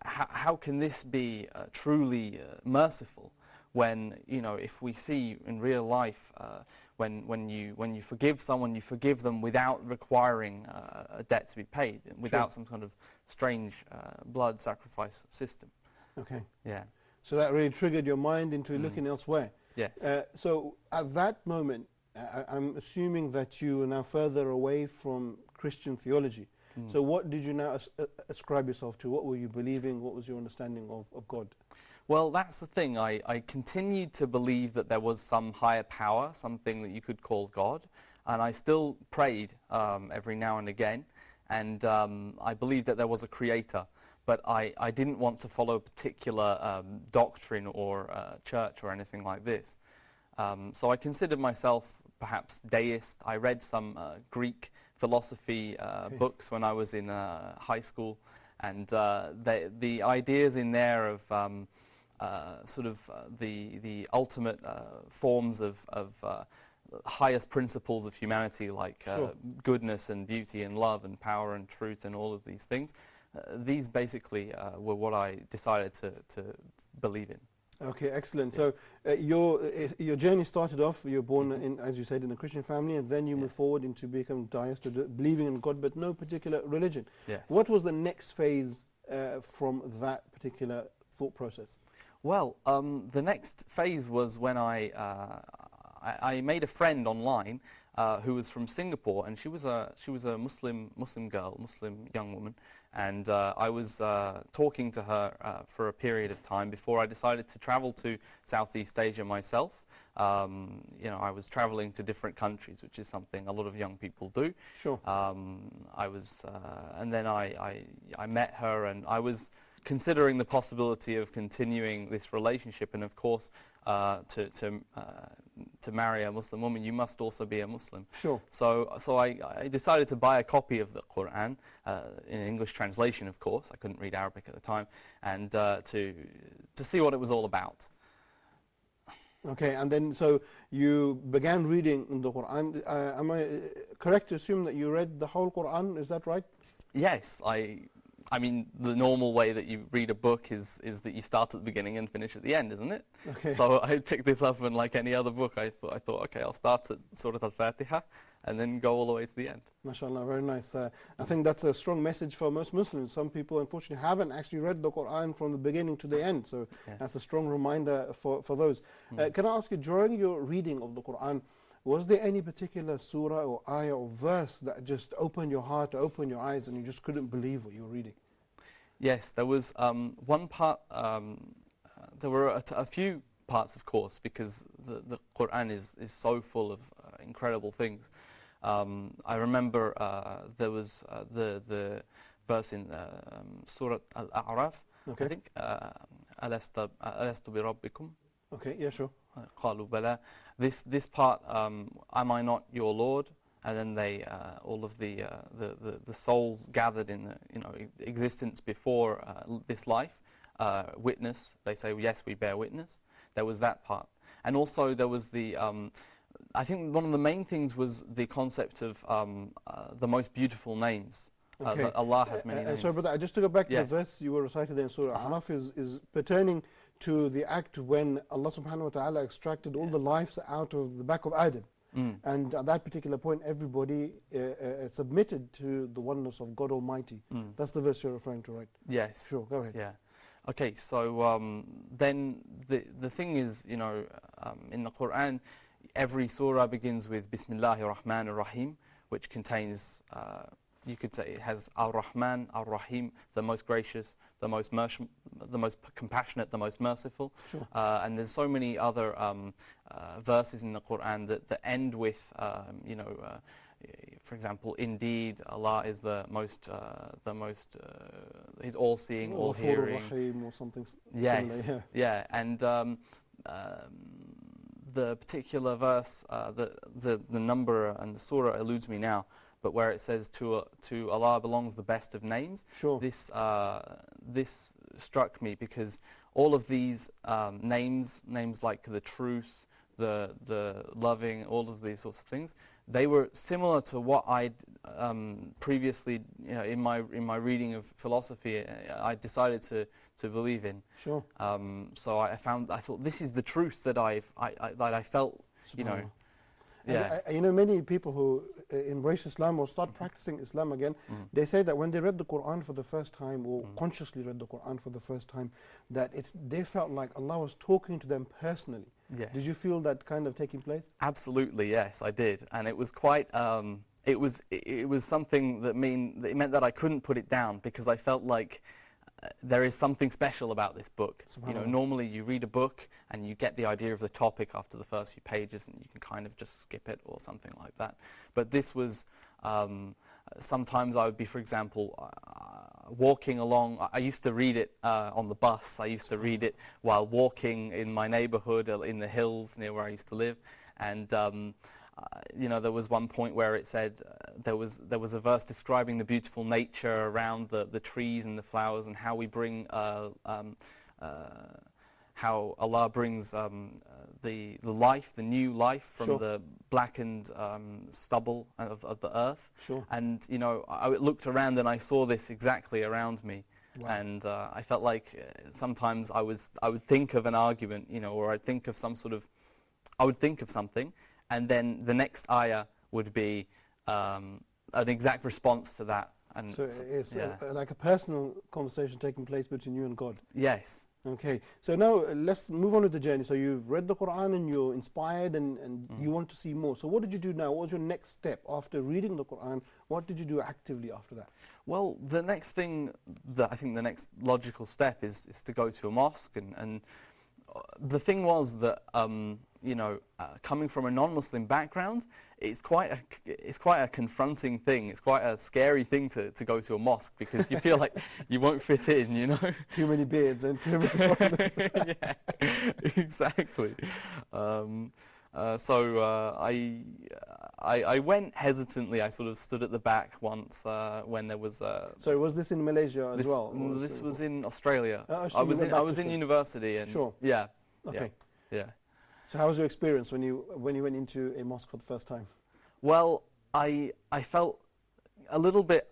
how can this be truly merciful when, you know, if we see in real life when you forgive someone, you forgive them without requiring a debt to be paid, without some kind of strange blood sacrifice system. Okay. Yeah. So that really triggered your mind into looking elsewhere. Yes. So at that moment, I'm assuming that you are now further away from Christian theology. So what did you now ascribe yourself to? What were you believing? What was your understanding of God? Well, that's the thing. I continued to believe that there was some higher power, something that you could call God, and I still prayed every now and again, and I believed that there was a creator, but I didn't want to follow a particular doctrine or church or anything like this. So I considered myself perhaps deist. I read some Greek philosophy books when I was in high school, and the ideas in there of sort of the ultimate forms of highest principles of humanity, like goodness and beauty and love and power and truth and all of these things. These basically were what I decided to believe in. Okay, excellent. So your journey started off, you were born in, as you said, in a Christian family, and then you moved forward into becoming deist, believing in God, but no particular religion. Yes. What was the next phase from that particular thought process? Well, the next phase was when I made a friend online who was from Singapore, and she was a Muslim girl, Muslim young woman, and I was talking to her for a period of time before I decided to travel to Southeast Asia myself. You know, I was traveling to different countries, which is something a lot of young people do. Sure. And then I met her, and I was considering the possibility of continuing this relationship, and of course, to marry a Muslim woman, you must also be a Muslim. Sure. So I decided to buy a copy of the Quran in English translation, of course. I couldn't read Arabic at the time, and to see what it was all about. Okay, and then so you began reading the Quran. Am I correct to assume that you read the whole Quran? Is that right? Yes, I mean, the normal way that you read a book is that you start at the beginning and finish at the end, isn't it? Okay. So I picked this up, and like any other book, I thought, okay, I'll start at Surah Al-Fatiha and then go all the way to the end. MashaAllah, very nice. I think that's a strong message for most Muslims. Some people, unfortunately, haven't actually read the Quran from the beginning to the end, so that's a strong reminder for those. Can I ask you, during your reading of the Quran, was there any particular surah or ayah or verse that just opened your heart, opened your eyes, and you just couldn't believe what you were reading? Yes, there was one part, there were a few parts, of course, because the Quran is so full of incredible things. I remember there was the verse in Surah Al-A'raf, I think, Alastu bi Rabbikum. Okay, yeah, sure. قالوا بلى. This part, am I not your Lord? And then they, all of the souls gathered in existence before this life, witness. They say, yes, we bear witness. There was that part, and also there was the. I think one of the main things was the concept of the most beautiful names. That Allah has many names. Sorry, brother, just to go back to the Yes. verse you were recited in Surah Al-Araf is pertaining to the act when Allah subhanahu wa ta'ala extracted all the lives out of the back of Adam. And at that particular point, everybody submitted to the oneness of God Almighty. That's the verse you're referring to, right? Yes. Sure, go ahead. Yeah. Okay, so then the thing is, in the Quran, every surah begins with Bismillahir Rahmanir Rahim, which contains, you could say it has Ar-Rahman, Ar-Rahim, the most gracious, the most compassionate, the most merciful. Sure. And there's so many other verses in the Quran that end with, for example, indeed, Allah is the most, He's all-seeing, all-hearing. Rahim or something Yes, similar, yeah, and the particular verse, the number and the surah eludes me now, but where it says to Allah belongs the best of names. Sure. This struck me because all of these names like the truth, the loving, all of these sorts of things, they were similar to what I'd previously, in my reading of philosophy, I decided to believe in. Sure. So I thought this is the truth that I felt, Yeah. And, many people who embrace Islam or start practicing Islam again, they say that when they read the Quran for the first time or consciously read the Quran for the first time, that they felt like Allah was talking to them personally. Yes. Did you feel that kind of taking place? Absolutely, yes, I did, and it was quite. It was something that meant that I couldn't put it down because I felt like there is something special about this book. Normally you read a book and you get the idea of the topic after the first few pages and you can kind of just skip it or something like that. But this was, sometimes I would be, for example, walking along. I used to read it on the bus. I used to read it while walking in my neighborhood, in the hills near where I used to live. And there was one point where it said there was a verse describing the beautiful nature around the trees and the flowers and how we bring how Allah brings the life, the new life from the blackened stubble of the earth. Sure. And I looked around and I saw this exactly around me. Wow. And I felt like sometimes I would think of an argument, or I'd think of I would think of something. And then the next ayah would be an exact response to that. And so it's like a personal conversation taking place between you and God. Yes. Okay, so now let's move on with the journey. So you've read the Quran and you're inspired and you want to see more. So what did you do now? What was your next step after reading the Quran? What did you do actively after that? Well, the next thing that I think the next logical step is to go to a mosque. And the thing was that coming from a non-Muslim background, it's quite a confronting thing. It's quite a scary thing to go to a mosque because you feel like you won't fit in. Too many beards and too many foreigners. Yeah, exactly. So I went hesitantly. I sort of stood at the back once when there was. Sorry, was this in Malaysia as well? This was in Australia. So I was in university and sure. Yeah. Okay. Yeah. So how was your experience when you went into a mosque for the first time? Well, I felt a little bit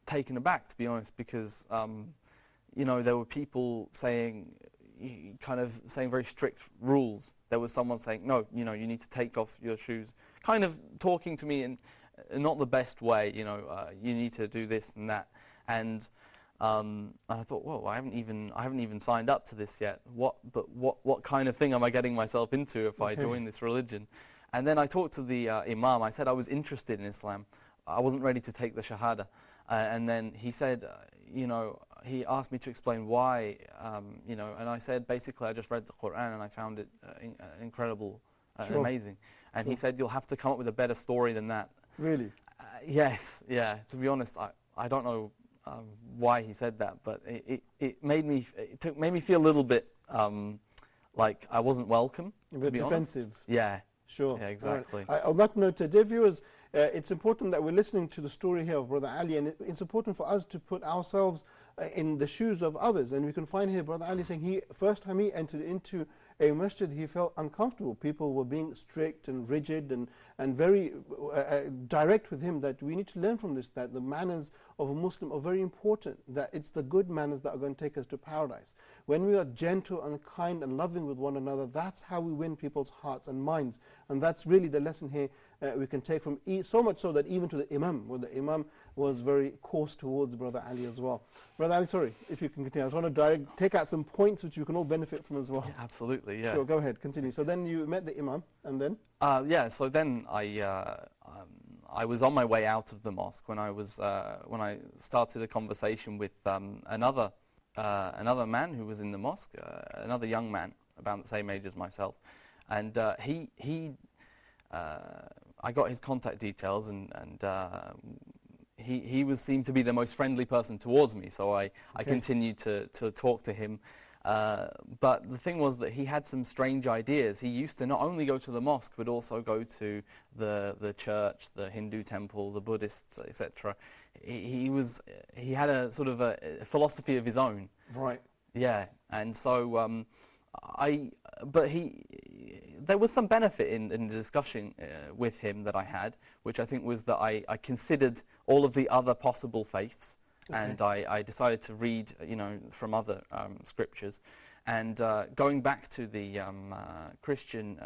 taken aback, to be honest, because there were people saying very strict rules. There was someone saying, no, you need to take off your shoes, kind of talking to me in not the best way. You need to do this and that, and I thought, whoa, I haven't even signed up to this yet. What kind of thing am I getting myself into if I join this religion? And then I talked to the Imam. I said I was interested in Islam. I wasn't ready to take the Shahada. And then he said, he asked me to explain why, and I said, basically, I just read the Quran and I found it incredible, Sure. amazing. And Sure. he said, you'll have to come up with a better story than that. Really? Yes, yeah. To be honest, I don't know why he said that, but it made me feel a little bit like I wasn't welcome, A to bit be honest. defensive. Yeah. Sure. Yeah, exactly. All right. On that note, dear viewers, it's important that we're listening to the story here of Brother Ali, and it's important for us to put ourselves in the shoes of others. And we can find here Brother Ali saying first time he entered into a masjid, he felt uncomfortable. People were being strict and rigid and very direct with him, that we need to learn from this, that the manners of a Muslim are very important, that it's the good manners that are going to take us to paradise. When we are gentle and kind and loving with one another, that's how we win people's hearts and minds. And that's really the lesson here we can take from, so much so that even to the Imam, where the Imam was very coarse towards Brother Ali as well. Brother Ali, sorry, if you can continue. I just want to take out some points which you can all benefit from as well. Yeah, absolutely, yeah. Sure, go ahead, continue. So then you met the Imam, and then? Yeah, so then I was on my way out of the mosque when I started a conversation with another man who was in the mosque, another young man about the same age as myself, and I got his contact details, and he seemed to be the most friendly person towards me, so I continued to talk to him. But the thing was that he had some strange ideas. He used to not only go to the mosque, but also go to the church, the Hindu temple, the Buddhists, etc. He had a sort of a philosophy of his own. Right. Yeah, and so there was some benefit in the discussion with him that I had, which I think was that I considered all of the other possible faiths. Okay. And I decided to read, from other scriptures, and going back to the Christian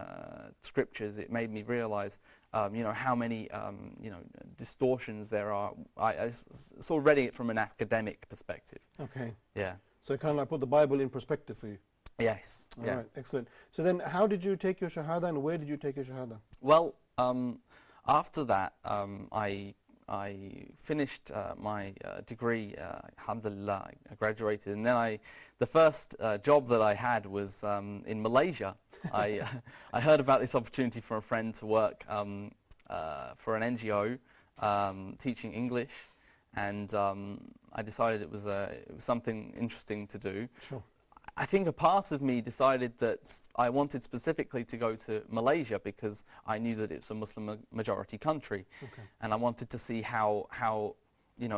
scriptures, it made me realize, how many, distortions there are. I sort of read it from an academic perspective. Okay. Yeah. So it kind of like put the Bible in perspective for you. Yes. All right. Excellent. So then, how did you take your shahada, and where did you take your shahada? Well, after that, I finished my degree, alhamdulillah, I graduated, and then the first job that I had was in Malaysia. I heard about this opportunity from a friend to work for an NGO teaching English, and I decided it was something interesting to do. Sure. I think a part of me decided that I wanted specifically to go to Malaysia because I knew that it's a Muslim majority country. Okay. And I wanted to see how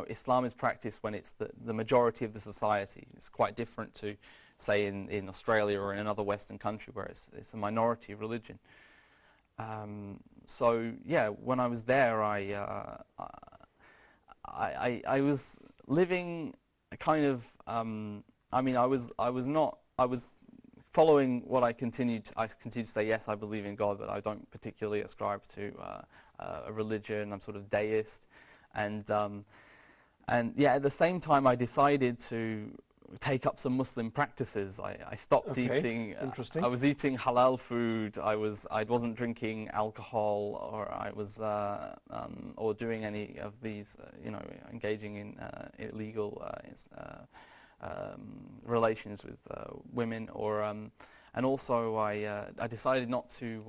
Islam is practiced when it's the majority of the society. It's quite different to, say, in Australia or in another Western country where it's a minority religion. So yeah, when I was there, I was living a kind of I was following what I continued to say, yes, I believe in God, but I don't particularly ascribe to a religion. I'm sort of deist. And yeah, at the same time, I decided to take up some Muslim practices. I stopped eating. Interesting. I was eating halal food. I wasn't drinking alcohol, or I was or doing any of these, engaging in illegal relations with women, or and also I decided not to,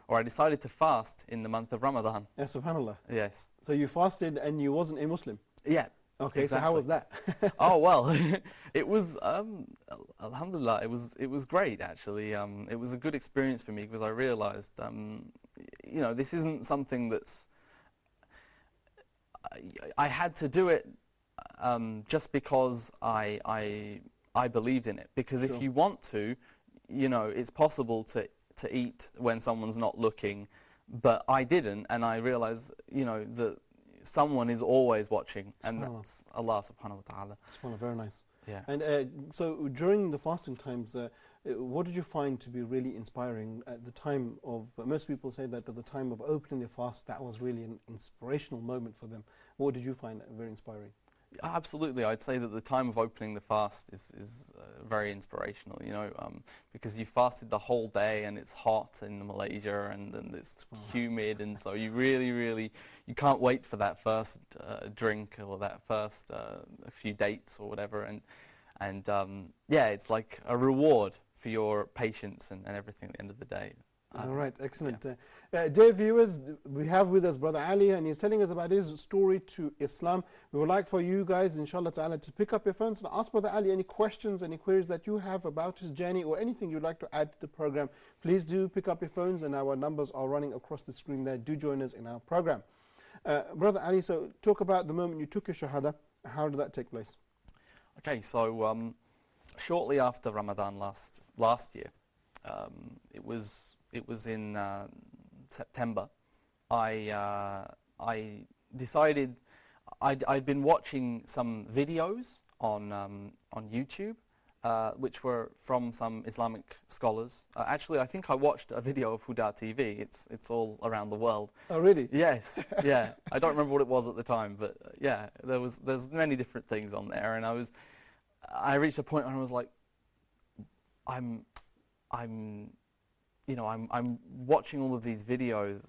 or I decided to fast in the month of Ramadan. Yeah, subhanallah. Yes. So you fasted and you wasn't a Muslim? Yeah. Okay, exactly. So how was that? Oh well, it was alhamdulillah. It was great actually. It was a good experience for me because I realized, this isn't something that's. I had to do it just because I believed in it. Because Sure. if you want to, it's possible to eat when someone's not looking, but I didn't, and I realized, that someone is always watching, and that's Allah subhanahu wa ta'ala. SubhanAllah, very nice. Yeah. And so during the fasting times, what did you find to be really inspiring at the time of, most people say that at the time of opening the fast, that was really an inspirational moment for them. What did you find very inspiring? Absolutely, I'd say that the time of opening the fast is very inspirational, because you fasted the whole day and it's hot in Malaysia and it's humid, and so you really, you can't wait for that first drink or that first few dates or whatever, and yeah, it's like a reward for your patience and everything at the end of the day. All right, excellent. Dear viewers, we have with us Brother Ali, and he's telling us about his story to Islam. We would like for you guys, inshallah ta'ala, to pick up your phones and ask Brother Ali any questions, any queries that you have about his journey or anything you'd like to add to the program. Please do pick up your phones, and our numbers are running across the screen there. Do join us in our program. Brother Ali, so talk about the moment you took your Shahada. How did that take place? Okay, so shortly after Ramadan last year, it was in September. I decided I'd been watching some videos on YouTube, which were from some Islamic scholars. Actually, I think I watched a video of Huda TV. It's all around the world. Oh, really? Yes. Yeah. I don't remember what it was at the time, but yeah, there's many different things on there, and I reached a point where I was like, I'm watching all of these videos.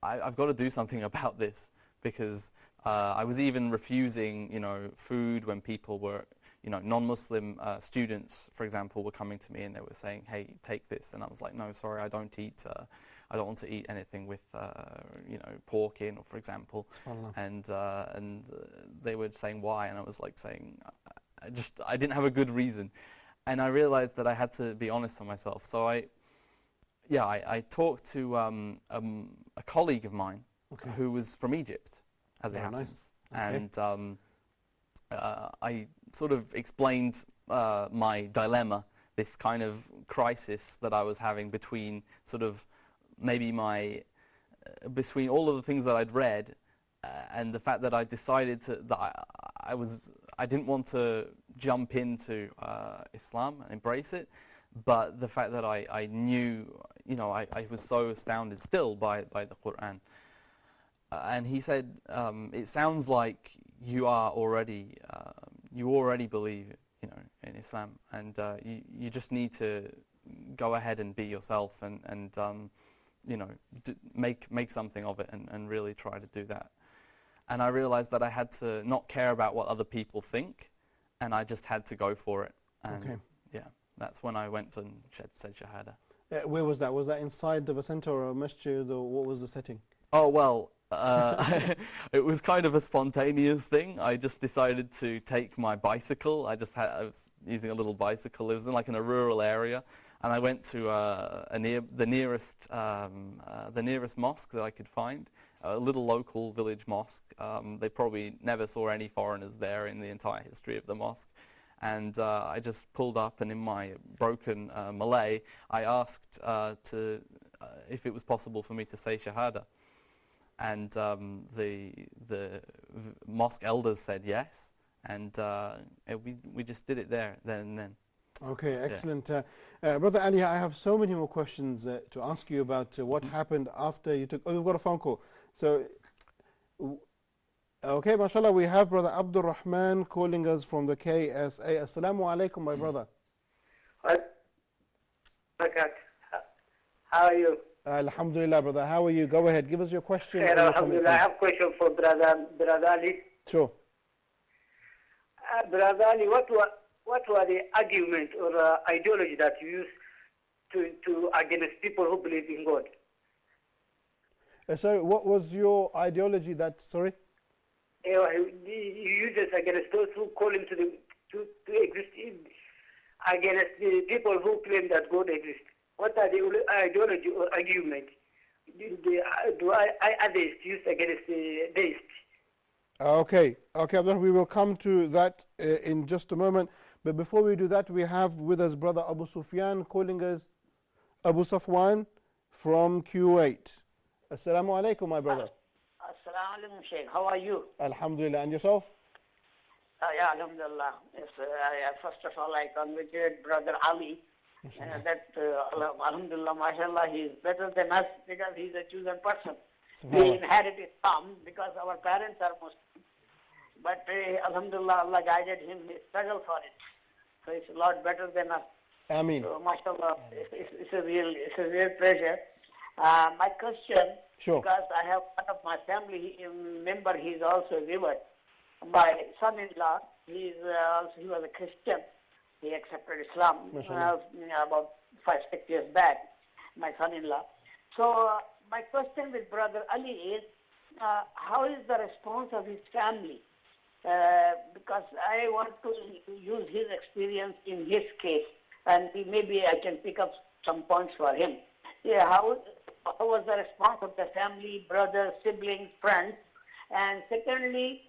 I've got to do something about this, because I was even refusing, food when people were, non-Muslim students, for example, were coming to me and they were saying, "Hey, take this," and I was like, "No, sorry, I don't want to eat anything with, pork in, or for example." And they were saying why, and I was like saying, I didn't have a good reason, and I realized that I had to be honest with myself. So I talked to a colleague of mine who was from Egypt, as it happens. Nice. And I sort of explained my dilemma, this kind of crisis that I was having between sort of maybe between all of the things that I'd read and the fact that I decided that I didn't want to jump into Islam and embrace it, but the fact that I knew, I was so astounded still by the Quran. And he said, it sounds like you already believe, in Islam, and you just need to go ahead and be yourself and make something of it and really try to do that. And I realized that I had to not care about what other people think, and I just had to go for it. And that's when I went and said Shahada. Where was that? Was that inside of a center or a masjid, or what was the setting? Oh, well, it was kind of a spontaneous thing. I just decided to take my bicycle. I was using a little bicycle. It was in a rural area, and I went to the nearest mosque that I could find, a little local village mosque. They probably never saw any foreigners there in the entire history of the mosque. And I just pulled up, and in my broken Malay, I asked if it was possible for me to say Shahada. And the mosque elders said yes, and we just did it then and then. Okay, excellent. Brother Ali, I have so many more questions to ask you about what happened after you took... Oh, we've got a phone call. So, okay, mashallah, we have Brother Abdul Rahman calling us from the KSA. Assalamu alaikum, my brother. How are you? Alhamdulillah, brother. How are you? Go ahead. Give us your question. Alhamdulillah. I have a question for Brother Ali. Sure. Brother Ali, what were the argument or ideology that you used to against people who believe in God? Sorry, what was your ideology that, sorry? You used it against those who call him to exist, against the people who claim that God exists. What are the ideology or argument do others use against the deists? Okay, we will come to that in just a moment. But before we do that, we have with us Brother Abu Sufyan calling us, Abu Safwan from Kuwait. Assalamu alaikum, my brother. Assalamu alaikum, Sheikh. How are you? Alhamdulillah. And yourself? Yeah, Alhamdulillah. Yes, first of all, I congratulate Brother Ali. Alhamdulillah, mashallah, he is better than us because he is a chosen person. We inherit Islam because our parents are Muslim. But Alhamdulillah, Allah guided him, he struggled for it. So it's a lot better than us. Ameen. So mashallah, it's a real pleasure. My question, because I have one of my family member, he is also a revert. My son-in-law, he was a Christian. He accepted Islam about 5-6 years back, my son-in-law. So my question with Brother Ali is, how is the response of his family? Because I want to use his experience in his case, and maybe I can pick up some points for him. Yeah, how was the response of the family, brothers, siblings, friends? And secondly,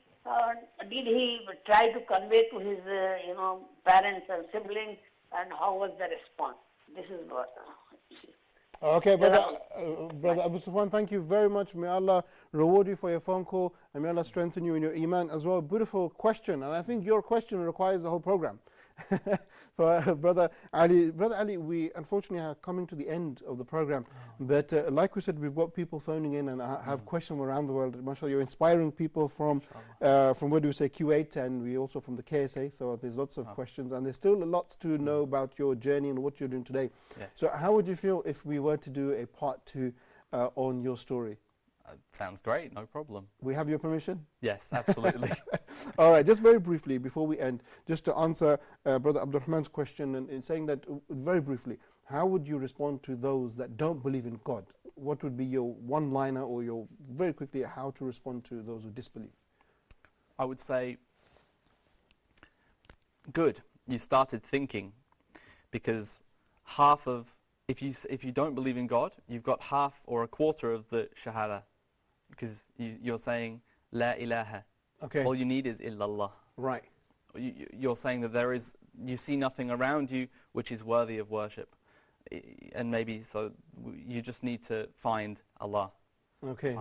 did he try to convey to his, parents and siblings, and how was the response? This is what. Okay, Brother Abu Sufyan, thank you very much. May Allah reward you for your phone call, and may Allah strengthen you in your iman as well. Beautiful question, and I think your question requires a whole program. For Brother Ali, we unfortunately are coming to the end of the program, but like we said, we've got people phoning in and have questions around the world. MashaAllah, you're inspiring people from where do we say, Kuwait, and we also from the KSA, so there's lots of questions, and there's still lots to know about your journey and what you're doing today. Yes. So how would you feel if we were to do a part 2 on your story? Sounds great, no problem. We have your permission? Yes, absolutely. All right, just very briefly before we end, just to answer Brother Abdurrahman's question, and in saying that very briefly, how would you respond to those that don't believe in God? What would be your one-liner, or your, very quickly, how to respond to those who disbelieve? I would say, good, you started thinking, because half of, if you don't believe in God, you've got half or a quarter of the shahada, because you're saying la ilaha. Okay. All you need is illallah. Right. You're saying that you see nothing around you which is worthy of worship, and maybe so you just need to find Allah. Okay,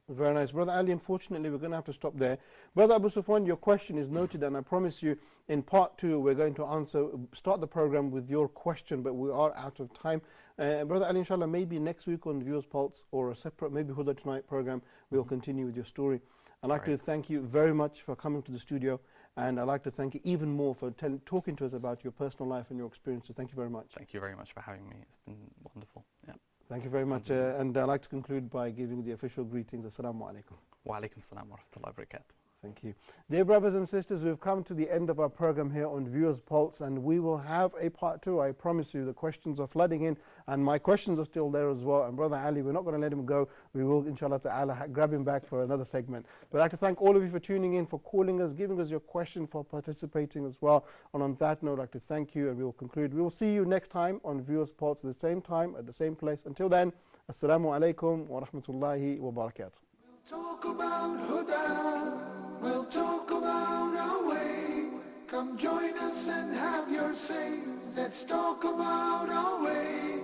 very nice. Brother Ali, unfortunately we're going to have to stop there. Brother Abu Sufyan, your question is noted, and I promise you in part 2 we're going to start the program with your question, but we are out of time. Brother Ali, inshallah, maybe next week on Viewers Pulse, or a separate, maybe Huda Tonight program, we'll continue with your story. I'd like to thank you very much for coming to the studio, and I'd like to thank you even more for talking to us about your personal life and your experiences. Thank you very much. Thank you very much for having me. It's been wonderful. Yeah. Thank you very much. And I'd like to conclude by giving the official greetings. Assalamu alaikum. Wa alaikum salam wa rahmatullahi wa barakatuh. Thank you. Dear brothers and sisters, we've come to the end of our program here on Viewers Pulse, and we will have a part 2. I promise you, the questions are flooding in, and my questions are still there as well. And Brother Ali, we're not going to let him go. We will, inshallah ta'ala, grab him back for another segment. But I'd like to thank all of you for tuning in, for calling us, giving us your question, for participating as well. And on that note, I'd like to thank you, and we will conclude. We will see you next time on Viewers Pulse at the same time, at the same place. Until then, Assalamu alaikum wa rahmatullahi wa barakatuh. Talk about Huda, we'll talk about our way. Come join us and have your say. Let's talk about our way.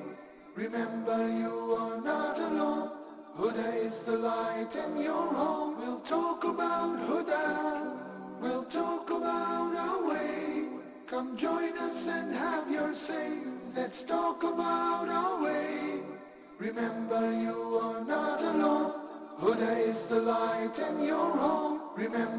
Remember, you are not alone. Huda is the light in your home. We'll talk about Huda, we'll talk about our way. Come join us and have your say. Let's talk about our way. Remember, you are not alone. Huda is the light in your home. Remember.